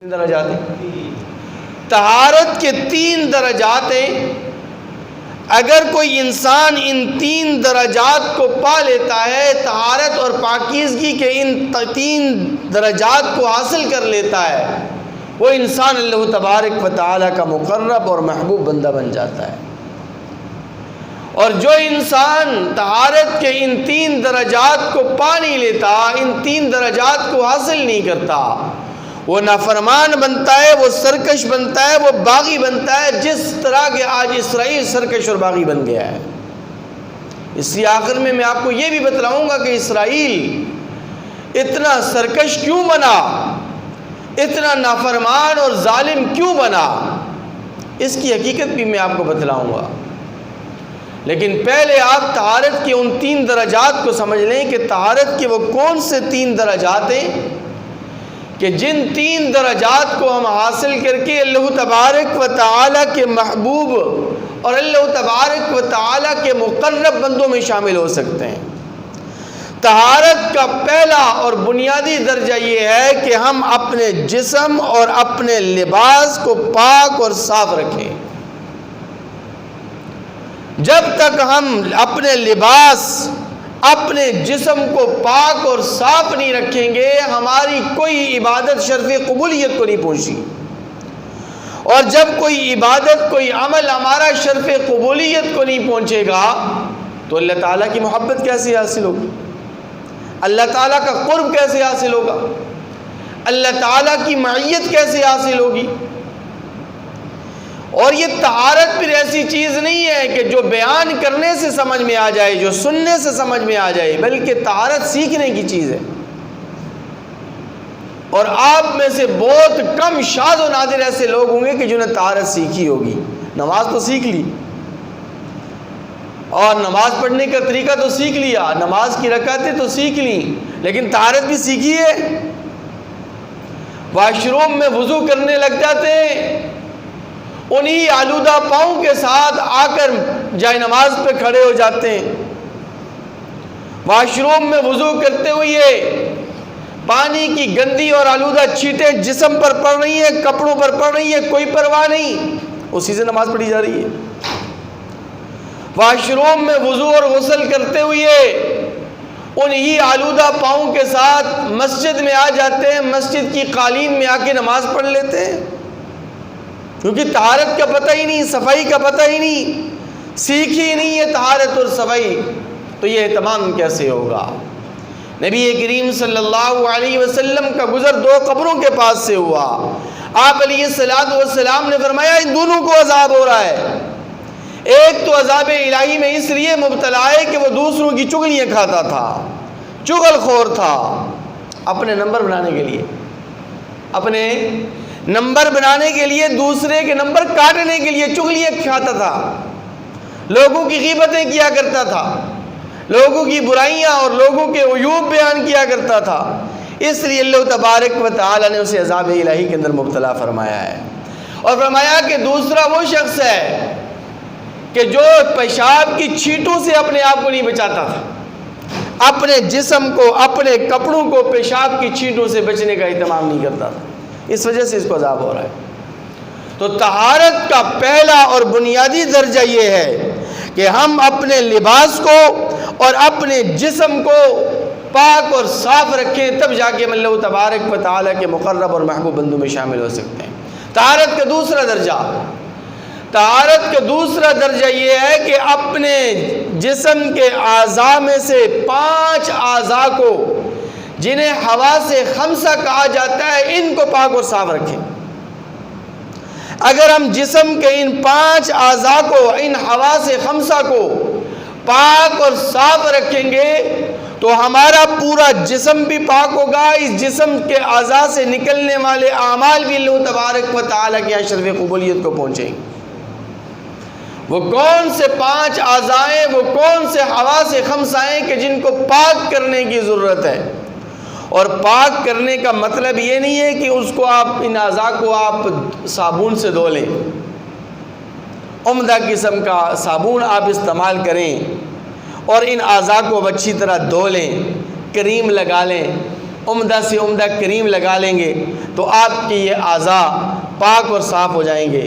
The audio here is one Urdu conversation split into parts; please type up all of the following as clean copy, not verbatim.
درجات ہیں، طہارت کے 3 درجات ہیں۔ اگر کوئی انسان ان 3 درجات کو پا لیتا ہے، طہارت اور پاکیزگی کے ان 3 درجات کو حاصل کر لیتا ہے، وہ انسان اللہ تبارک و تعالیٰ کا مقرب اور محبوب بندہ بن جاتا ہے۔ اور جو انسان طہارت کے ان 3 درجات کو پا نہیں لیتا، ان 3 درجات کو حاصل نہیں کرتا، وہ نافرمان بنتا ہے، وہ سرکش بنتا ہے، وہ باغی بنتا ہے، جس طرح کہ آج اسرائیل سرکش اور باغی بن گیا ہے۔ اس لیے آخر میں آپ کو یہ بھی بتلاؤں گا کہ اسرائیل اتنا سرکش کیوں بنا، اتنا نافرمان اور ظالم کیوں بنا، اس کی حقیقت بھی میں آپ کو بتلاؤں گا۔ لیکن پہلے آپ طہارت کے ان 3 درجات کو سمجھ لیں کہ طہارت کے وہ کون سے 3 درجات ہیں کہ جن 3 درجات کو ہم حاصل کر کے اللہ تبارک و تعالیٰ کے محبوب اور اللہ تبارک و تعالیٰ کے مقرب بندوں میں شامل ہو سکتے ہیں۔ طہارت کا پہلا اور بنیادی درجہ یہ ہے کہ ہم اپنے جسم اور اپنے لباس کو پاک اور صاف رکھیں۔ جب تک ہم اپنے لباس، اپنے جسم کو پاک اور صاف نہیں رکھیں گے، ہماری کوئی عبادت شرف قبولیت کو نہیں پہنچی۔ اور جب کوئی عبادت، کوئی عمل ہمارا شرف قبولیت کو نہیں پہنچے گا تو اللہ تعالیٰ کی محبت کیسے حاصل ہوگی، اللہ تعالیٰ کا قرب کیسے حاصل ہوگا، اللہ تعالیٰ کی معیت کیسے حاصل ہوگی۔ اور یہ طہارت پھر ایسی چیز نہیں ہے کہ جو بیان کرنے سے سمجھ میں آ جائے، جو سننے سے سمجھ میں آ جائے، بلکہ طہارت سیکھنے کی چیز ہے۔ اور آپ میں سے بہت کم شاذ و نادر ایسے لوگ ہوں گے کہ جنہیں طہارت سیکھی ہوگی۔ نماز تو سیکھ لی، اور نماز پڑھنے کا طریقہ تو سیکھ لیا، نماز کی رکعتیں تو سیکھ لی، لیکن طہارت بھی سیکھی ہے؟ واش روم میں وضو کرنے لگ جاتے ہیں، انہی آلودہ پاؤں کے ساتھ آ کر جائے نماز پہ کھڑے ہو جاتے ہیں۔ واش روم میں وضو کرتے ہوئے پانی کی گندی اور آلودہ چھینٹیں جسم پر پڑ رہی ہیں، کپڑوں پر پڑ رہی ہیں، کوئی پرواہ نہیں، اسی سے نماز پڑھی جا رہی ہے۔ واش روم میں وضو اور غسل کرتے ہوئے انہی آلودہ پاؤں کے ساتھ مسجد میں آ جاتے ہیں، مسجد کی قالین میں آ کے نماز پڑھ لیتے ہیں، کیونکہ طہارت کا پتہ ہی نہیں، صفائی کا پتہ ہی نہیں، سیکھی ہی نہیں ہے طہارت اور صفائی، تو یہ اہتمام کیسے ہوگا؟ نبی کریم صلی اللہ علیہ وسلم کا گزر 2 قبروں کے پاس سے ہوا۔ آپ علیہ السلام نے فرمایا ان دونوں کو عذاب ہو رہا ہے، ایک تو عذاب الہی میں اس لیے مبتلا ہے کہ وہ دوسروں کی چغلیاں کھاتا تھا، چغل خور تھا، اپنے نمبر بنانے کے لیے، اپنے نمبر بنانے کے لیے، دوسرے کے نمبر کاٹنے کے لیے چغلیاں کھاتا تھا، لوگوں کی غیبتیں کیا کرتا تھا، لوگوں کی برائیاں اور لوگوں کے عیوب بیان کیا کرتا تھا، اس لیے اللہ تبارک و تعالیٰ نے اسے عذاب الہی کے اندر مبتلا فرمایا ہے۔ اور فرمایا کہ دوسرا وہ شخص ہے کہ جو پیشاب کی چھینٹوں سے اپنے آپ کو نہیں بچاتا تھا، اپنے جسم کو، اپنے کپڑوں کو پیشاب کی چھینٹوں سے بچنے کا اہتمام نہیں کرتا تھا، اس وجہ سے اس کو عذاب ہو رہا ہے۔ تو طہارت کا پہلا اور بنیادی درجہ یہ ہے کہ ہم اپنے لباس کو اور اپنے جسم کو پاک اور صاف رکھیں، تب جا کے ہم اللہ تبارک و تعالیٰ کے مقرب اور محبوب بندوں میں شامل ہو سکتے ہیں۔ طہارت کا دوسرا درجہ یہ ہے کہ اپنے جسم کے اعضاء میں سے 5 اعضاء کو، جنہیں حواس خمسہ کہا جاتا ہے، ان کو پاک اور صاف رکھیں۔ اگر ہم جسم کے ان 5 اعضاء کو، ان حواس خمسہ کو پاک اور صاف رکھیں گے تو ہمارا پورا جسم بھی پاک ہوگا، اس جسم کے اعضاء سے نکلنے والے اعمال بھی اللہ تبارک و تعالیٰ کی شرف قبولیت کو پہنچیں گے۔ وہ کون سے 5 اعضاء ہیں، وہ کون سے حواس خمسہ ہیں کہ جن کو پاک کرنے کی ضرورت ہے؟ اور پاک کرنے کا مطلب یہ نہیں ہے کہ اس کو آپ، ان اعضاء کو آپ صابن سے دھو لیں، عمدہ قسم کا صابن آپ استعمال کریں اور ان اعضاء کو اچھی طرح دھو لیں، کریم لگا لیں عمدہ سے عمدہ کریم لگا لیں گے تو آپ کے یہ اعضاء پاک اور صاف ہو جائیں گے۔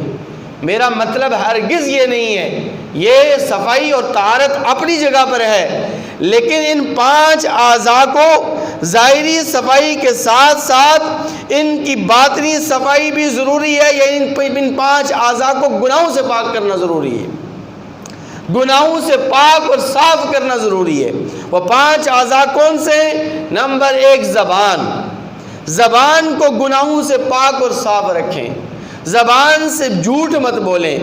میرا مطلب ہرگز یہ نہیں ہے، یہ صفائی اور طہارت اپنی جگہ پر ہے، لیکن ان 5 اعضاء کو ظاہری صفائی کے ساتھ ساتھ ان کی باطنی صفائی بھی ضروری ہے، یعنی ان 5 اعضاء کو گناہوں سے پاک کرنا ضروری ہے، گناہوں سے پاک اور صاف کرنا ضروری ہے۔ وہ 5 اعضاء کون سے ہیں؟ نمبر 1 زبان، زبان کو گناہوں سے پاک اور صاف رکھیں، زبان سے جھوٹ مت بولیں،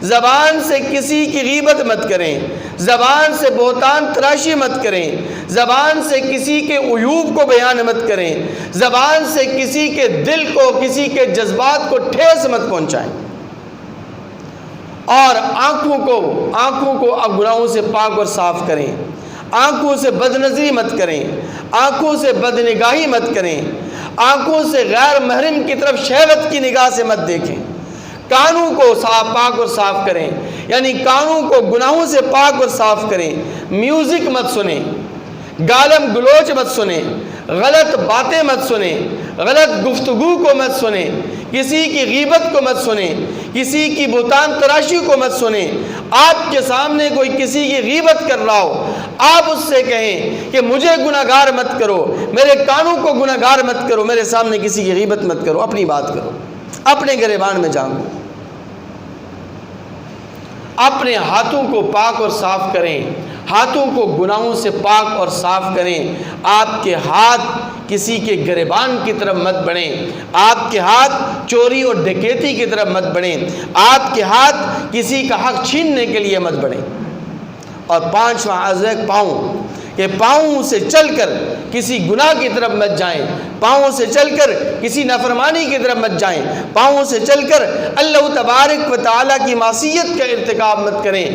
زبان سے کسی کی غیبت مت کریں، زبان سے بہتان تراشی مت کریں، زبان سے کسی کے عیوب کو بیان مت کریں، زبان سے کسی کے دل کو، کسی کے جذبات کو ٹھیس مت پہنچائیں، اور آنکھوں کو اب گناہوں سے پاک اور صاف کریں، آنکھوں سے بد نظری مت کریں، آنکھوں سے بد نگاہی مت کریں، آنکھوں سے غیر محرم کی طرف شہوت کی نگاہ سے مت دیکھیں، کانوں کو پاک اور صاف کریں، یعنی کانوں کو گناہوں سے پاک اور صاف کریں، میوزک مت سنیں، گالم گلوچ مت سنیں، غلط باتیں مت سنیں، غلط گفتگو کو مت سنیں، کسی کی غیبت کو مت سنیں، کسی کی بہتان تراشی کو مت سنیں۔ آپ کے سامنے کوئی کسی کی غیبت کر رہا ہو، آپ اس سے کہیں کہ مجھے گناہگار مت کرو، میرے کانوں کو گناہگار مت کرو، میرے سامنے کسی کی غیبت مت کرو، اپنی بات کرو، اپنے گریبان میں جانگو۔ اپنے ہاتھوں کو پاک اور صاف کریں، ہاتھوں کو گناہوں سے پاک اور صاف کریں۔ آپ کے ہاتھ کسی کے گریبان کی طرف مت بڑھیں، آپ کے ہاتھ چوری اور ڈکیتی کی طرف مت بڑھیں، آپ کے ہاتھ کسی کا حق چھیننے کے لیے مت بڑھیں۔ اور 5واں عضو پاؤں، کہ پاؤں سے چل کر کسی گناہ کی طرف مت جائیں، پاؤں سے چل کر کسی نافرمانی کی طرف مت جائیں، پاؤں سے چل کر اللہ تبارک و تعالیٰ کی معصیت کا ارتکاب مت کریں۔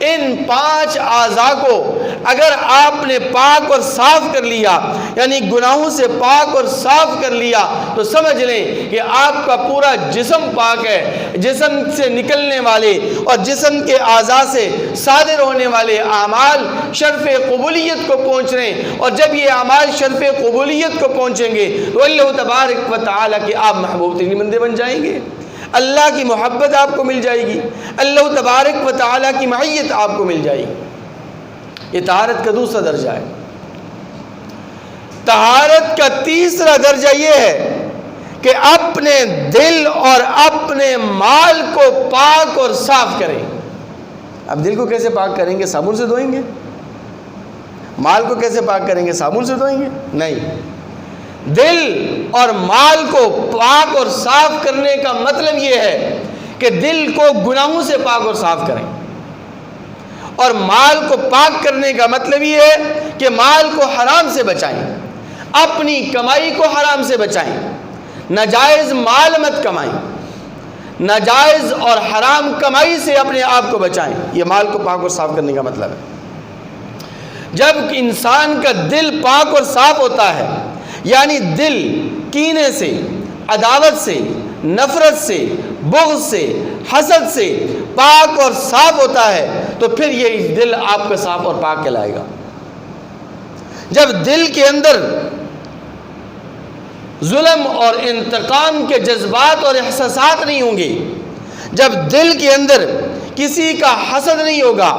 ان 5 اعضاء کو اگر آپ نے پاک اور صاف کر لیا، یعنی گناہوں سے پاک اور صاف کر لیا، تو سمجھ لیں کہ آپ کا پورا جسم پاک ہے۔ جسم سے نکلنے والے اور جسم کے اعضاء سے صادر ہونے والے اعمال شرف قبولیت کو پہنچ رہے ہیں، اور جب یہ اعمال شرف قبولیت کو پہنچیں گے تو اللہ تبارک و تعالیٰ کے آپ محبوب ترین بندے بن جائیں گے، اللہ کی محبت آپ کو مل جائے گی، اللہ تبارک و تعالیٰ کی معیت آپ کو مل جائے گی۔ یہ طہارت کا دوسرا درجہ ہے۔ طہارت کا تیسرا درجہ یہ ہے کہ اپنے دل اور اپنے مال کو پاک اور صاف کریں۔ اب دل کو کیسے پاک کریں گے؟ صابن سے دھوئیں گے؟ مال کو کیسے پاک کریں گے؟ صابن سے دھوئیں گے؟ نہیں۔ دل اور مال کو پاک اور صاف کرنے کا مطلب یہ ہے کہ دل کو گناہوں سے پاک اور صاف کریں، اور مال کو پاک کرنے کا مطلب یہ ہے کہ مال کو حرام سے بچائیں، اپنی کمائی کو حرام سے بچائیں، ناجائز مال مت کمائیں، ناجائز اور حرام کمائی سے اپنے آپ کو بچائیں۔ یہ مال کو پاک اور صاف کرنے کا مطلب ہے۔ جب انسان کا دل پاک اور صاف ہوتا ہے، یعنی دل کینے سے، عداوت سے، نفرت سے، بغض سے، حسد سے پاک اور صاف ہوتا ہے، تو پھر یہ دل آپ کا صاف اور پاک کہلائے گا۔ جب دل کے اندر ظلم اور انتقام کے جذبات اور احساسات نہیں ہوں گے، جب دل کے اندر کسی کا حسد نہیں ہوگا،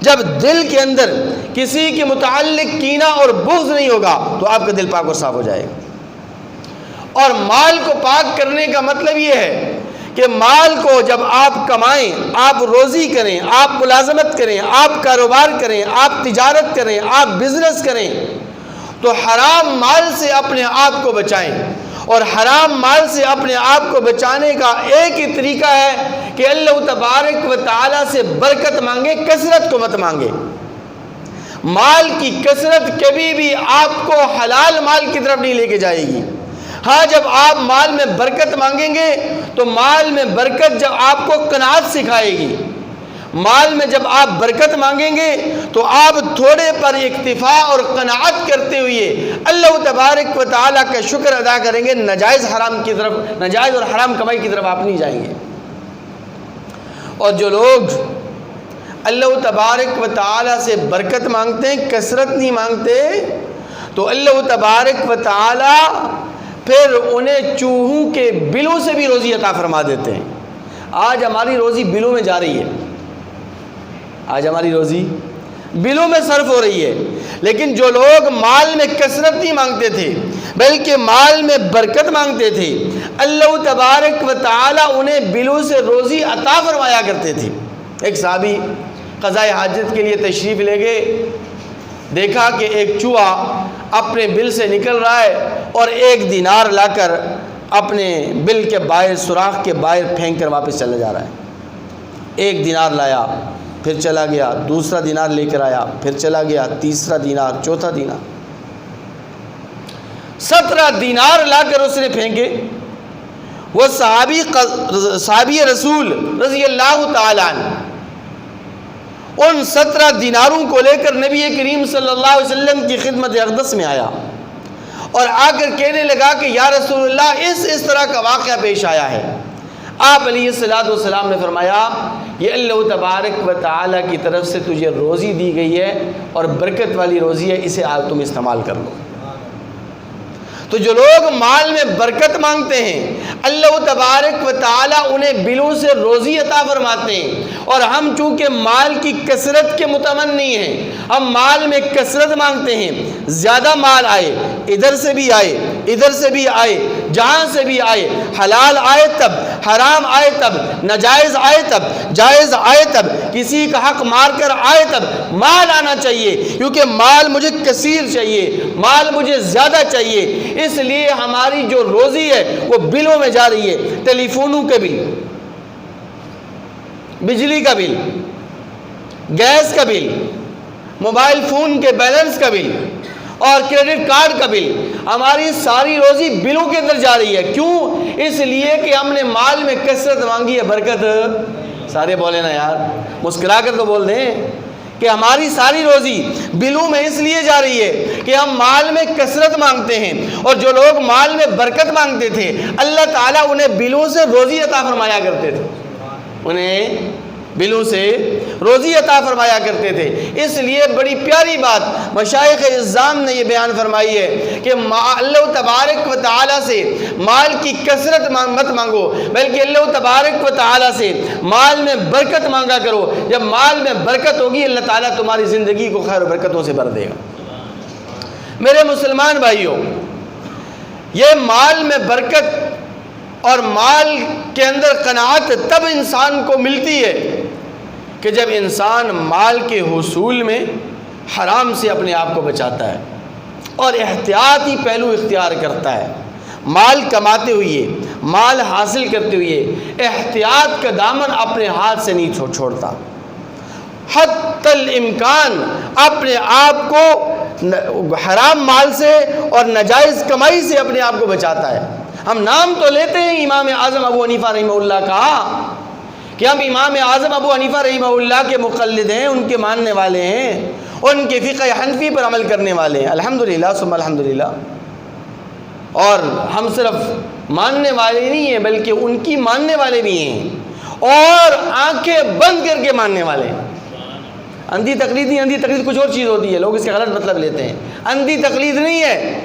جب دل کے اندر کسی کے متعلق کینہ اور بغض نہیں ہوگا، تو آپ کا دل پاک اور صاف ہو جائے گا۔ اور مال کو پاک کرنے کا مطلب یہ ہے کہ مال کو جب آپ کمائیں، آپ روزی کریں، آپ ملازمت کریں، آپ کاروبار کریں، آپ تجارت کریں، آپ بزنس کریں، تو حرام مال سے اپنے آپ کو بچائیں۔ اور حرام مال سے اپنے آپ کو بچانے کا ایک ہی طریقہ ہے کہ اللہ تبارک و تعالیٰ سے برکت مانگے، کثرت کو مت مانگے۔ مال کی کثرت کبھی بھی آپ کو حلال مال کی طرف نہیں لے کے جائے گی۔ ہاں، جب آپ مال میں برکت مانگیں گے تو مال میں برکت جب آپ کو قناعت سکھائے گی، مال میں جب آپ برکت مانگیں گے تو آپ تھوڑے پر اکتفا اور قناعت کرتے ہوئے اللہ تبارک و تعالیٰ کا شکر ادا کریں گے، ناجائز حرام کی طرف، ناجائز اور حرام کمائی کی طرف آپ نہیں جائیں گے۔ اور جو لوگ اللہ تبارک و تعالیٰ سے برکت مانگتے ہیں، کثرت نہیں مانگتے، تو اللہ تبارک و تعالی پھر انہیں چوہوں کے بلوں سے بھی روزی عطا فرما دیتے ہیں۔ آج ہماری روزی بلوں میں جا رہی ہے، آج ہماری روزی بلوں میں صرف ہو رہی ہے، لیکن جو لوگ مال میں کثرت نہیں مانگتے تھے بلکہ مال میں برکت مانگتے تھے، اللہ تبارک و تعالی انہیں بلوں سے روزی عطا فرمایا کرتے تھے۔ ایک صحابی قضاء حاجت کے لیے تشریف لے گئے، دیکھا کہ ایک چوہا اپنے بل سے نکل رہا ہے اور 1 دینار لا کر اپنے بل کے باہر سوراخ کے باہر پھینک کر واپس چلا جا رہا ہے۔ 1 دینار لایا، پھر چلا گیا، دوسرا دینار لے کر آیا، پھر چلا گیا، تیسرا دینار، چوتھا دینار، 17 دینار لا کر اس نے پھینکے۔ وہ صحابی رسول رضی اللہ تعالیٰ عنہ ان 17 دیناروں کو لے کر نبی کریم صلی اللہ علیہ وسلم کی خدمت اقدس میں آیا اور آ کر کہنے لگا کہ یا رسول اللہ اس طرح کا واقعہ پیش آیا ہے۔ آپ علیہ السلام نے فرمایا یہ اللہ تبارک و تعالیٰ کی طرف سے تجھے روزی دی گئی ہے اور برکت والی روزی ہے، اسے آج تم استعمال کر لو۔ تو جو لوگ مال میں برکت مانگتے ہیں اللہ تبارک و تعالیٰ انہیں بلوں سے روزی عطا فرماتے ہیں، اور ہم چونکہ مال کی کثرت کے متمنی ہیں، ہم مال میں کثرت مانگتے ہیں، زیادہ مال آئے، ادھر سے بھی آئے، ادھر سے بھی آئے، جہاں سے بھی آئے، حلال آئے تب، حرام آئے تب، ناجائز آئے تب، جائز آئے تب، کسی کا حق مار کر آئے تب مال آنا چاہیے، کیونکہ مال مجھے کثیر چاہیے، مال مجھے زیادہ چاہیے۔ اس لیے ہماری جو روزی ہے وہ بلوں میں جا رہی ہے، ٹیلی فونوں کے بل، بجلی کا بل، گیس کا بل، موبائل فون کے بیلنس کا بل اور کریڈٹ کارڈ کا بل، ہماری ساری روزی بلوں کے اندر جا رہی ہے۔ کیوں؟ اس لیے کہ ہم نے مال میں کثرت مانگی ہے، برکت۔ سارے بولے نا یار، مسکرا کر تو بول دیں کہ ہماری ساری روزی بلوں میں اس لیے جا رہی ہے کہ ہم مال میں کثرت مانگتے ہیں، اور جو لوگ مال میں برکت مانگتے تھے اللہ تعالیٰ انہیں بلوں سے روزی عطا فرمایا کرتے تھے، انہیں بلوں سے روزی عطا فرمایا کرتے تھے۔ اس لیے بڑی پیاری بات مشائخ اعظام نے یہ بیان فرمائی ہے کہ اللہ تبارک و تعالیٰ سے مال کی کثرت مت مانگو، بلکہ اللہ تبارک و تعالیٰ سے مال میں برکت مانگا کرو۔ جب مال میں برکت ہوگی اللہ تعالیٰ تمہاری زندگی کو خیر و برکتوں سے بھر دے گا۔ میرے مسلمان بھائیوں، یہ مال میں برکت اور مال کے اندر قناعت تب انسان کو ملتی ہے کہ جب انسان مال کے حصول میں حرام سے اپنے آپ کو بچاتا ہے اور احتیاطی پہلو اختیار کرتا ہے۔ مال کماتے ہوئے، مال حاصل کرتے ہوئے احتیاط کا دامن اپنے ہاتھ سے نہیں چھوڑتا، حتی الامکان اپنے آپ کو حرام مال سے اور ناجائز کمائی سے اپنے آپ کو بچاتا ہے۔ ہم نام تو لیتے ہیں امام اعظم ابو حنیفہ رحمہ اللہ کا کہ ہم امام اعظم ابو حنیفہ رحمہ اللہ کے مقلد ہیں، ان کے ماننے والے ہیں، ان کے فقہ حنفی پر عمل کرنے والے ہیں، الحمدللہ ثم الحمدللہ۔ اور ہم صرف ماننے والے نہیں ہیں بلکہ ان کی ماننے والے بھی ہیں، اور آنکھیں بند کر کے ماننے والے ہیں۔ اندھی تقلید نہیں، اندھی تقلید کچھ اور چیز ہوتی ہے، لوگ اس کا غلط مطلب لیتے ہیں۔ اندھی تقلید نہیں ہے،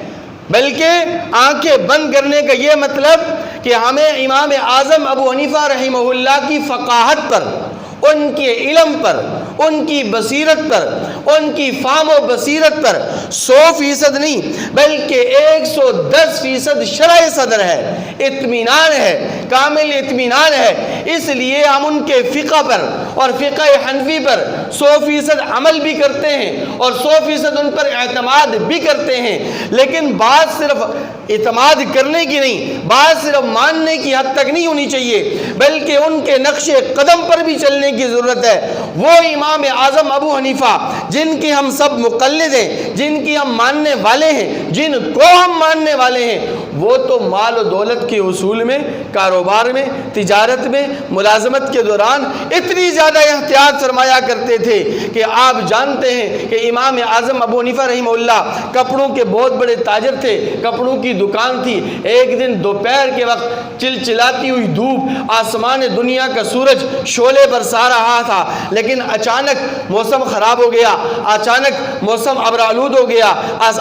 بلکہ آنکھیں بند کرنے کا یہ مطلب کہ ہمیں امام اعظم ابو حنیفہ رحمہ اللہ کی فقاہت پر، ان کے علم پر، ان کی بصیرت پر، ان کی فہم و بصیرت پر 100% نہیں بلکہ 110% شرح صدر ہے، اطمینان ہے، کامل اطمینان ہے۔ اس لیے ہم ان کے فقہ پر اور فقہ حنفی پر 100% عمل بھی کرتے ہیں اور 100% ان پر اعتماد بھی کرتے ہیں، لیکن بات صرف اعتماد کرنے کی نہیں، بات صرف ماننے کی حد تک نہیں ہونی چاہیے، بلکہ ان کے نقش قدم پر بھی چلنے کی ضرورت ہے۔ وہ امام اعظم ابو حنیفہ جن کے ہم سب مقلد ہیں، جن کی ہم ماننے والے ہیں، جن کو ہم ماننے والے ہیں، وہ تو مال و دولت کے حصول میں، کاروبار میں، تجارت میں، ملازمت کے دوران اتنی زیادہ احتیاط فرمایا کرتے تھے کہ آپ جانتے ہیں کہ امام اعظم ابو حنیفہ رحمہ اللہ کپڑوں کے بہت بڑے تاجر تھے، کپڑوں کی دکان تھی۔ ایک دن دوپہر کے وقت چلچلاتی ہوئی دھوپ، آسمان دنیا کا سورج شعلے برسا رہا تھا، لیکن اچانک موسم خراب ہو گیا، اچانک موسم ابر آلود ہو گیا،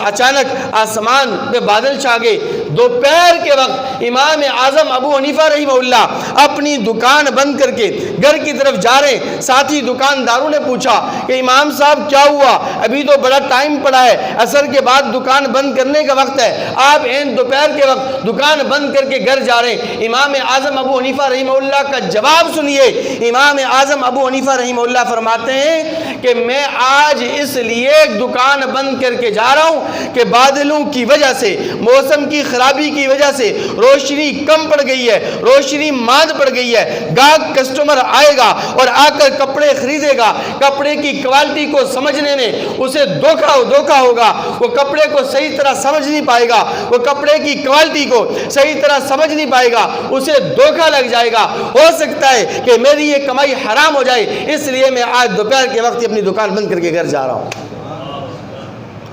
اچانک آسمان پہ بادل چھا گئے۔ دوپہر کے وقت امام اعظم ابو حنیفہ رحمہ اللہ اپنی دکان بند کر کے گھر کی طرف جا رہے، ساتھی دکانداروں نے پوچھا کہ امام صاحب کیا ہوا؟ ابھی تو بڑا ٹائم پڑا ہے، عصر کے بعد دکان بند کرنے کا وقت ہے، آپ این دوپہر کے وقت دکان بند کر کے گھر جا رہے ہیں۔ امام اعظم ابو حنیفہ رحمہ اللہ کا جواب سنیے۔ امام اعظم ابو حنیفہ رحمہ اللہ فرماتے ہیں کہ میں آج اس لیے دکان بند کر کے جا رہا ہوں کہ بادلوں کی وجہ سے، موسم کی خرابی کی وجہ سے روشنی کم پڑ گئی ہے، روشنی ماند پڑ گئی ہے، گاہک کسٹمر آئے گا اور آ کر کپڑے خریدے گا، کپڑے کی کوالٹی کو سمجھنے میں اسے دھوکہ ہوگا، وہ کپڑے کو صحیح طرح سمجھ نہیں پائے گا، وہ کپڑے کی کوالٹی کو صحیح طرح سمجھ نہیں پائے گا، اسے دھوکہ لگ جائے گا، ہو سکتا ہے کہ میری یہ کمائی حرام ہو جائے، اس لیے میں آج دوپہر کے وقت اپنی دکان بند کر کے گھر جا رہا ہوں۔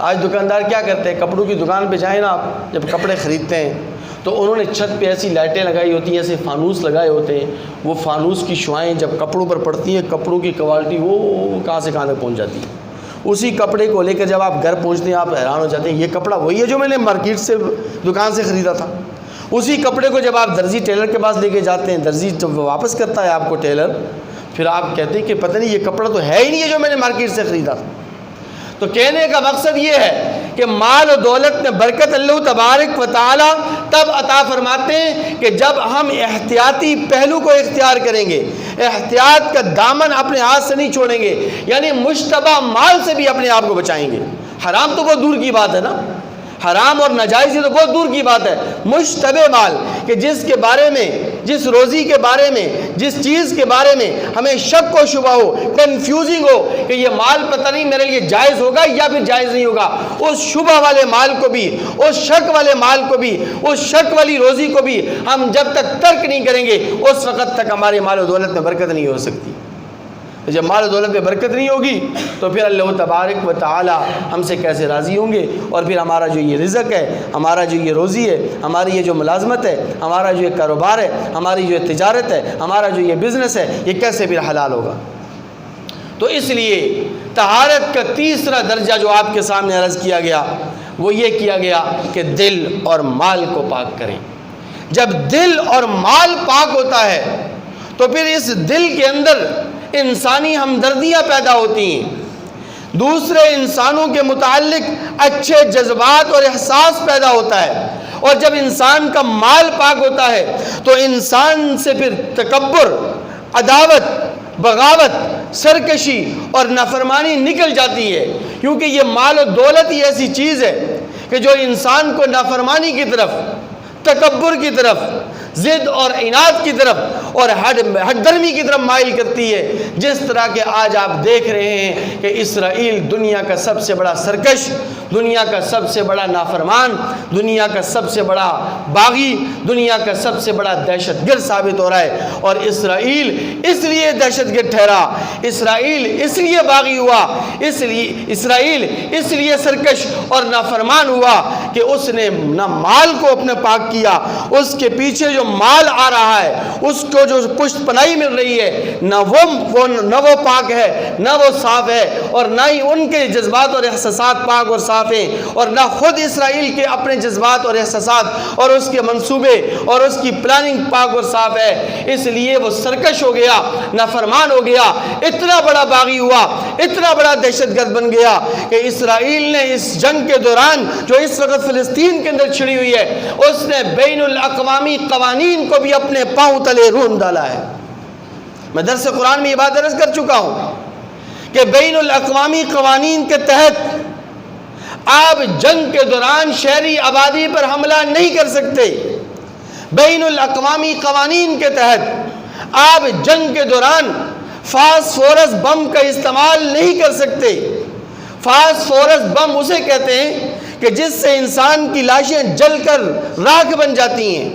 آج دکاندار کیا کرتے ہیں؟ کپڑوں کی دکان پہ جائیں نا آپ، جب کپڑے خریدتے ہیں تو انہوں نے چھت پہ ایسی لائٹیں لگائی ہوتی ہیں، ایسے فانوس لگائے ہوتے ہیں، وہ فانوس کی شعائیں جب کپڑوں پر پڑتی ہیں، کپڑوں کی کوالٹی وہ کہاں سے کہاں تک پہنچ جاتی ہے۔ اسی کپڑے کو لے کر جب آپ گھر پہنچتے ہیں آپ حیران ہو جاتے ہیں، یہ کپڑا وہی ہے جو میں نے مارکیٹ سے دکان سے خریدا تھا۔ اسی کپڑے کو جب آپ درزی ٹیلر کے پاس لے کے جاتے ہیں، درزی جب واپس کرتا ہے آپ کو ٹیلر، پھر آپ کہتے ہیں کہ پتہ نہیں یہ کپڑا تو ہے ہی نہیں ہے جو میں نے مارکیٹ سے خریدا تھا۔ تو کہنے کا مقصد یہ ہے کہ مال و دولت میں برکت اللہ تبارک و تعالی تب عطا فرماتے ہیں کہ جب ہم احتیاطی پہلو کو اختیار کریں گے، احتیاط کا دامن اپنے ہاتھ سے نہیں چھوڑیں گے، یعنی مشتبہ مال سے بھی اپنے آپ کو بچائیں گے۔ حرام تو بہت دور کی بات ہے نا، حرام اور ناجائز یہ تو بہت دور کی بات ہے، مشتبہ مال کہ جس کے بارے میں، جس روزی کے بارے میں، جس چیز کے بارے میں ہمیں شک و شبہ ہو، کنفیوزنگ ہو کہ یہ مال پتہ نہیں میرے لیے جائز ہوگا یا پھر جائز نہیں ہوگا، اس شبہ والے مال کو بھی، اس شک والے مال کو بھی، اس شک والی روزی کو بھی ہم جب تک ترک نہیں کریں گے اس وقت تک ہمارے مال و دولت میں برکت نہیں ہو سکتی۔ جب مال و دولت میں برکت نہیں ہوگی تو پھر اللہ تبارک و تعالی ہم سے کیسے راضی ہوں گے، اور پھر ہمارا جو یہ رزق ہے، ہمارا جو یہ روزی ہے، ہماری یہ جو ملازمت ہے، ہمارا جو یہ کاروبار ہے، ہماری جو تجارت ہے، ہمارا جو یہ بزنس ہے، یہ کیسے پھر حلال ہوگا۔ تو اس لیے طہارت کا تیسرا درجہ جو آپ کے سامنے عرض کیا گیا وہ یہ کیا گیا کہ دل اور مال کو پاک کریں۔ جب دل اور مال پاک ہوتا ہے تو پھر اس دل کے اندر انسانی ہمدردیاں پیدا ہوتی ہیں، دوسرے انسانوں کے متعلق اچھے جذبات اور احساس پیدا ہوتا ہے، اور جب انسان کا مال پاک ہوتا ہے تو انسان سے پھر تکبر، عداوت، بغاوت، سرکشی اور نافرمانی نکل جاتی ہے، کیونکہ یہ مال و دولت ہی ایسی چیز ہے کہ جو انسان کو نافرمانی کی طرف، تکبر کی طرف، ضد اور عناد کی طرف اور ہٹ درمی کی طرف مائل کرتی ہے۔ جس طرح کہ آج آپ دیکھ رہے ہیں کہ اسرائیل دنیا کا سب سے بڑا سرکش، دنیا کا سب سے بڑا نافرمان، دنیا کا سب سے بڑا باغی، دنیا کا سب سے بڑا دہشت گرد ثابت ہو رہا ہے، اور اسرائیل اس لیے دہشت گرد ٹھہرا، اسرائیل اس لیے باغی ہوا، اسرائیل اس لیے سرکش اور نافرمان ہوا کہ اس نے نہ مال کو اپنے پاک کیا، اس کے پیچھے جو مال آ رہا ہے، اس کو جو پشت پناہی مل رہی ہے، نہ وہ پاک ہے، نہ وہ صاف ہے، اور نہ ہی ان کے جذبات اور احساسات پاک اور صاف ہیں، اور نہ خود اسرائیل کے اپنے جذبات اور احساسات اور اس کے منصوبے اور اس کی پلاننگ پاک اور صاف ہے۔ اس لیے وہ سرکش ہو گیا، نافرمان ہو گیا، اتنا بڑا باغی ہوا، اتنا بڑا دہشت گرد بن گیا کہ اسرائیل نے اس جنگ کے دوران جو اس وقت فلسطین کے اندر چھڑی ہوئی ہے، اس نے بین الاقوامی قوانین کو بھی اپنے پاؤں تلے رون ڈالا ہے۔ میں درس قرآن میں یہ بات عرض کر چکا ہوں کہ بین الاقوامی قوانین کے تحت آپ جنگ کے دوران شہری آبادی پر حملہ نہیں کر سکتے۔ بین الاقوامی قوانین کے تحت آپ جنگ کے دوران فاسفورس بم کا استعمال نہیں کر سکتے۔ فاسفورس بم اسے کہتے ہیں کہ جس سے انسان کی لاشیں جل کر راکھ بن جاتی ہیں۔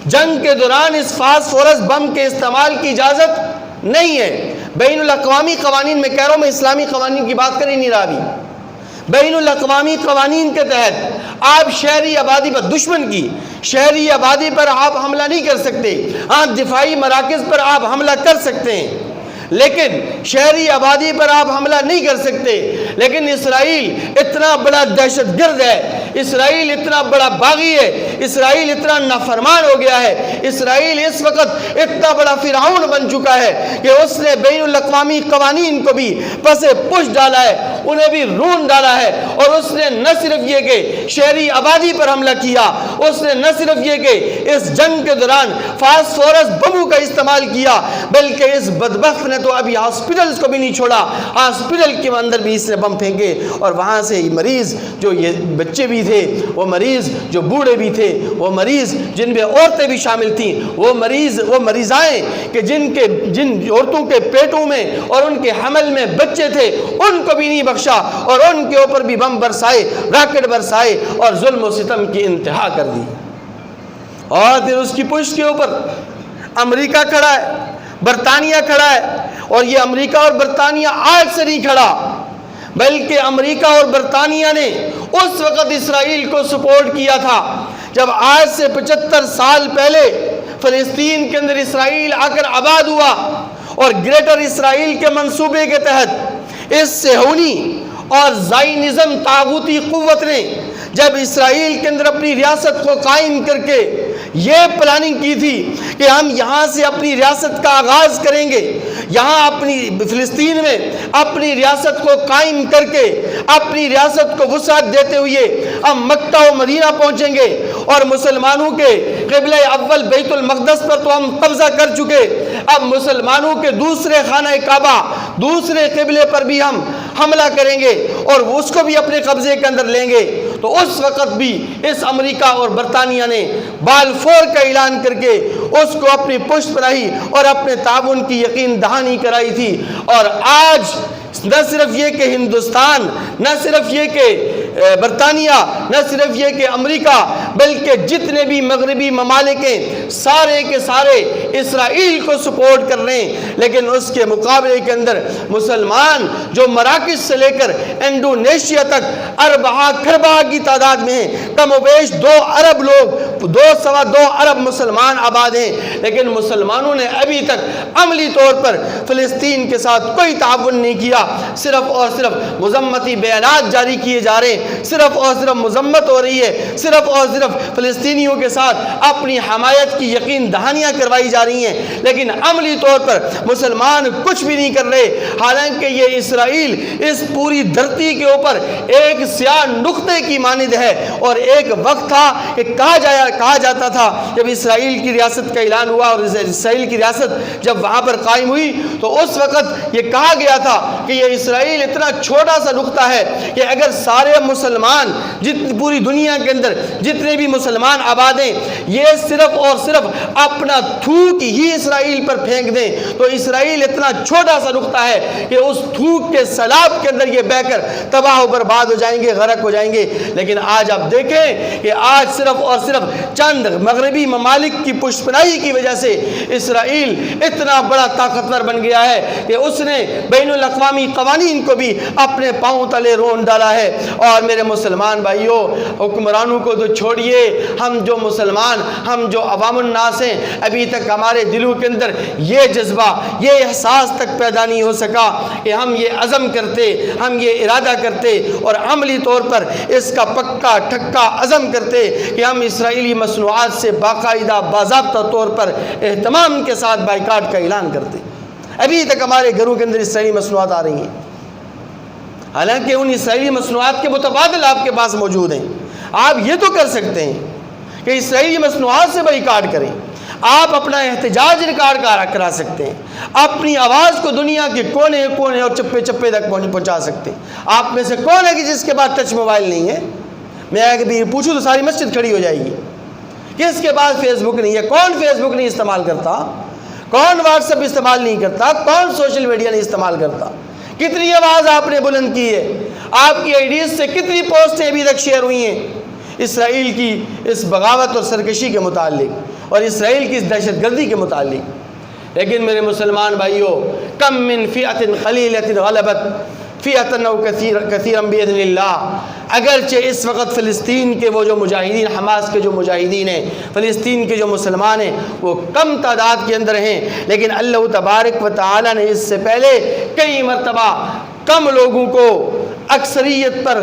جنگ کے دوران اس فاسفورس بم کے استعمال کی اجازت نہیں ہے۔ بین الاقوامی قوانین میں کہہ رہا ہوں، میں اسلامی قوانین کی بات کر ہی نہیں رہا ابھی۔ بین الاقوامی قوانین کے تحت آپ شہری آبادی پر، دشمن کی شہری آبادی پر آپ حملہ نہیں کر سکتے، آپ دفاعی مراکز پر آپ حملہ کر سکتے ہیں، لیکن شہری آبادی پر آپ حملہ نہیں کر سکتے. لیکن اسرائیل اتنا بڑا دہشت گرد ہے، اسرائیل اتنا بڑا باغی ہے، اسرائیل اتنا نافرمان ہو گیا ہے، اسرائیل اس وقت اتنا بڑا فرعون بن چکا ہے کہ اس نے بین الاقوامی قوانین کو بھی پسے پش ڈالا ہے، انہیں بھی رون ڈالا ہے. اور اس نے نہ صرف یہ کہ شہری آبادی پر حملہ کیا، اس نے نہ صرف یہ کہ اس جنگ کے دوران فاسفورس بموں کا استعمال کیا، بلکہ اس بدبخت نے تو ابھی ہاسپٹلز کو بھی نہیں چھوڑا، ہاسپٹل کے اندر بھی اس نے بم پھینکے اور وہاں سے مریض جو یہ بچے بھی تھے، وہ مریض جو بوڑھے بھی تھے، وہ مریض جن میں عورتیں بھی شامل تھیں، وہ مریضائیں کہ جن عورتوں کے پیٹوں میں اور ان کے حمل میں بچے تھے، ان کو بھی نہیں بخشا اور ان کے اوپر بھی بم برسائے، راکٹ برسائے اور ظلم و ستم کی انتہا کر دی. اور پھر اس کی پشت کے اوپر امریکہ کھڑا ہے، برطانیہ کھڑا ہے. اور یہ امریکہ اور برطانیہ آج سے نہیں کھڑا، بلکہ امریکہ اور برطانیہ نے اس وقت اسرائیل کو سپورٹ کیا تھا جب آج سے 75 سال پہلے فلسطین کے اندر اسرائیل آ کر آباد ہوا. اور گریٹر اسرائیل کے منصوبے کے تحت اس صہیونی اور زائنزم طاغوتی قوت نے جب اسرائیل کے اندر اپنی ریاست کو قائم کر کے یہ پلاننگ کی تھی کہ ہم یہاں سے اپنی ریاست کا آغاز کریں گے، یہاں اپنی فلسطین میں اپنی ریاست کو قائم کر کے اپنی ریاست کو وسعت دیتے ہوئے ہم مکہ و مدینہ پہنچیں گے اور مسلمانوں کے قبلہ اول بیت المقدس پر تو ہم قبضہ کر چکے، اب مسلمانوں کے دوسرے خانہ کعبہ، دوسرے قبلے پر بھی ہم حملہ کریں گے اور اس کو بھی اپنے قبضے کے اندر لیں گے. تو اس وقت بھی اس امریکہ اور برطانیہ نے بالفور کا اعلان کر کے اس کو اپنی پشت پر آئی اور اپنے تعاون کی یقین دہانی کرائی تھی. اور آج نہ صرف یہ کہ ہندوستان، نہ صرف یہ کہ برطانیہ، نہ صرف یہ کہ امریکہ، بلکہ جتنے بھی مغربی ممالک ہیں سارے کے سارے اسرائیل کو سپورٹ کر رہے ہیں. لیکن اس کے مقابلے کے اندر مسلمان جو مراکش سے لے کر انڈونیشیا تک اربعہ خربہ کی تعداد میں ہیں، کم و بیش 2 ارب لوگ، 2.25 ارب مسلمان آباد ہیں. لیکن مسلمانوں نے ابھی تک عملی طور پر فلسطین کے ساتھ کوئی تعاون نہیں کیا، صرف اور صرف مذمتی بیانات جاری کیے جا رہے ہیں، صرف اور صرف مذمت ہو رہی ہے، صرف اور صرف فلسطینیوں کے ساتھ اپنی حمایت کی یقین دہانیاں کروائی جا رہی ہیں، لیکن عملی طور پر مسلمان کچھ بھی نہیں کر رہے. حالانکہ یہ اسرائیل اس پوری دھرتی کے اوپر ایک سیاہ نقطے کی مانند ہے. اور ایک وقت تھا کہ کہا جاتا تھا جب اسرائیل کی ریاست کا اعلان ہوا اور اسرائیل کی ریاست جب وہاں پر قائم ہوئی تو اس وقت یہ کہا گیا تھا کہ یہ اسرائیل اتنا چھوٹا سا نقطہ ہے کہ اگر سارے مسلمان پوری دنیا کے اندر جتنے بھی مسلمان آباد ہیں یہ صرف اور صرف اپنا تھوک ہی اسرائیل پر پھینک دیں تو اسرائیل اتنا چھوٹا سا نقطہ ہے کہ اس تھوک کے سیلاب کے اندر یہ بہہ کر تباہ و برباد ہو جائیں گے، غرق ہو جائیں گے. لیکن آج آپ دیکھیں کہ آج صرف اور صرف چند مغربی ممالک کی پشت پناہی کی وجہ سے اسرائیل اتنا بڑا طاقتور بن گیا ہے کہ اس نے بین الاقوامی قوانین کو بھی اپنے پاؤں تلے رون ڈالا ہے. اور میرے مسلمان بھائیوں، حکمرانوں کو تو چھوڑیے، ہم جو مسلمان، ہم جو عوام الناس ہیں، ابھی تک ہمارے دلوں کے اندر یہ جذبہ، یہ احساس تک پیدا نہیں ہو سکا کہ ہم یہ عزم کرتے، ہم یہ ارادہ کرتے اور عملی طور پر اس کا پکا ٹھکا عزم کرتے کہ ہم اسرائیلی مصنوعات سے باقاعدہ باضابطہ طور پر اہتمام کے ساتھ بائیکاٹ کا اعلان کرتے. ابھی تک ہمارے گھروں کے اندر اسرائیلی مصنوعات آ رہی ہیں، حالانکہ ان اسرائیلی مصنوعات کے متبادل آپ کے پاس موجود ہیں. آپ یہ تو کر سکتے ہیں کہ اسرائیلی مصنوعات سے بائیکاٹ کریں، آپ اپنا احتجاج ریکارڈ کرا سکتے ہیں، اپنی آواز کو دنیا کے کونے کونے اور چپے چپے تک پہنچا سکتے ہیں. آپ میں سے کون ہے کہ جس کے پاس ٹچ موبائل نہیں ہے؟ میں اگر پوچھوں تو ساری مسجد کھڑی ہو جائے گی. کس کے پاس فیس بک نہیں ہے؟ کون فیس بک نہیں استعمال کرتا؟ کون واٹس ایپ استعمال نہیں کرتا؟ کون سوشل میڈیا نہیں استعمال کرتا؟ کتنی آواز آپ نے بلند کی ہے؟ آپ کی آئی ڈیز سے کتنی پوسٹیں ابھی تک شیئر ہوئی ہیں اسرائیل کی اس بغاوت اور سرکشی کے متعلق اور اسرائیل کی اس دہشت گردی کے متعلق؟ لیکن میرے مسلمان بھائیوں، کم من فئۃ قلیلۃ غلبت فِيَةً أَوْ كَثِيرًا بِإِذْنِ اللَّهِ، اگرچہ اس وقت فلسطین کے وہ جو مجاہدین، حماس کے جو مجاہدین ہیں، فلسطین کے جو مسلمان ہیں، وہ کم تعداد کے اندر ہیں، لیکن اللہ تبارک و تعالی نے اس سے پہلے کئی مرتبہ کم لوگوں کو اکثریت پر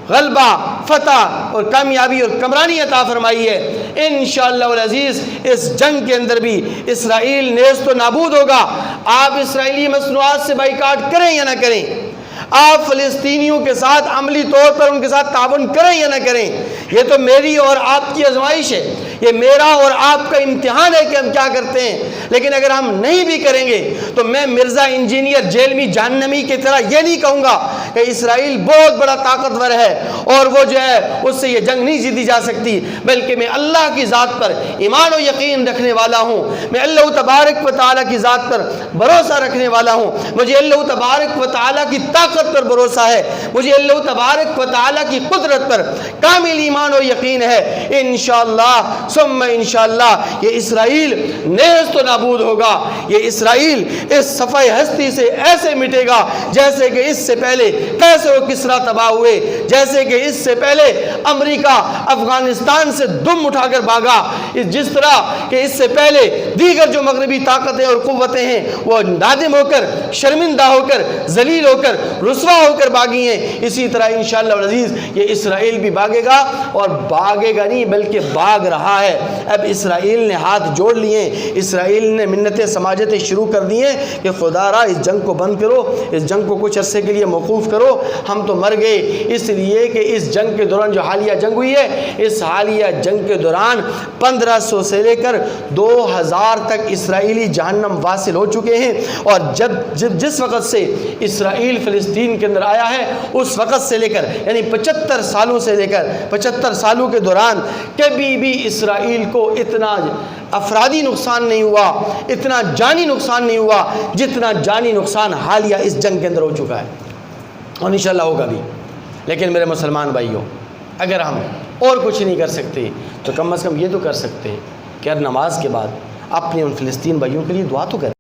غلبہ، فتح اور کامیابی اور کمرانی عطا فرمائی ہے۔ انشاءاللہ العزیز اس جنگ کے اندر بھی اسرائیل نیست و نابود ہوگا۔ آپ اسرائیلی مصنوعات سے بائیکاٹ کریں یا نہ کریں، آپ فلسطینیوں کے ساتھ عملی طور پر ان کے ساتھ تعاون کریں یا نہ کریں، یہ تو میری اور آپ کی آزمائش ہے، یہ میرا اور آپ کا امتحان ہے کہ ہم کیا کرتے ہیں۔ لیکن اگر ہم نہیں بھی کریں گے تو میں مرزا انجینئر جیلمی جہنمی کی طرح یہ نہیں کہوں گا کہ اسرائیل بہت بڑا طاقتور ہے اور وہ جو ہے اس سے یہ جنگ نہیں جیتی جا سکتی، بلکہ میں اللہ کی ذات پر ایمان و یقین رکھنے والا ہوں، میں اللہ تبارک و تعالیٰ کی ذات پر بھروسہ رکھنے والا ہوں، مجھے اللہ تبارک و تعالیٰ کی طاقت پر بھروسہ ہے، مجھے اللہ تبارک و تعالیٰ کی قدرت پر کامل ایمان و یقین ہے۔ انشاءاللہ ثم انشاءاللہ یہ اسرائیل نیست و نابود ہوگا، یہ اسرائیل اس صفحہ ہستی سے ایسے مٹے گا جیسے کہ اس سے پہلے قیصر و کسریٰ تباہ ہوئے، جیسے کہ اس سے پہلے امریکہ افغانستان سے دم اٹھا کر بھاگا، جس طرح کہ اس سے پہلے دیگر جو مغربی طاقتیں اور قوتیں ہیں وہ نادم ہو کر، شرمندہ ہو کر، ذلیل ہو کر، رسوا ہو کر بھاگی ہیں، اسی طرح انشاءاللہ العزیز یہ اسرائیل بھی بھاگے گا، اور بھاگے گا نہیں بلکہ بھاگ رہا ہے۔ اب اسرائیل نے ہاتھ جوڑ لیے، اسرائیل نے منتیں سماجتیں شروع کر دی ہیں کہ خدا را اس جنگ کو بند کرو، اس جنگ کو کچھ عرصے کے لیے موقوف کرو، ہم تو مر گئے۔ اس لیے کہ اس جنگ کے دوران جو حالیہ جنگ ہوئی ہے، اس حالیہ جنگ کے دوران 1500 سے لے کر 2000 تک اسرائیلی جہنم واصل ہو چکے ہیں، اور جس وقت سے اسرائیل فلسطین کے اندر آیا ہے اس وقت سے لے کر یعنی 75 سالوں سے لے کر 75 سالوں کے دوران کبھی بھی اسرائیل کو اتنا افرادی نقصان نہیں ہوا، اتنا جانی نقصان نہیں ہوا جتنا جانی نقصان حالیہ اس جنگ کے اندر ہو چکا ہے، اور انشاءاللہ ہوگا بھی۔ لیکن میرے مسلمان بھائیوں، اگر ہم اور کچھ نہیں کر سکتے تو کم از کم یہ تو کر سکتے ہیں کہ ہر نماز کے بعد اپنے ان فلسطین بھائیوں کے لیے دعا تو کریں۔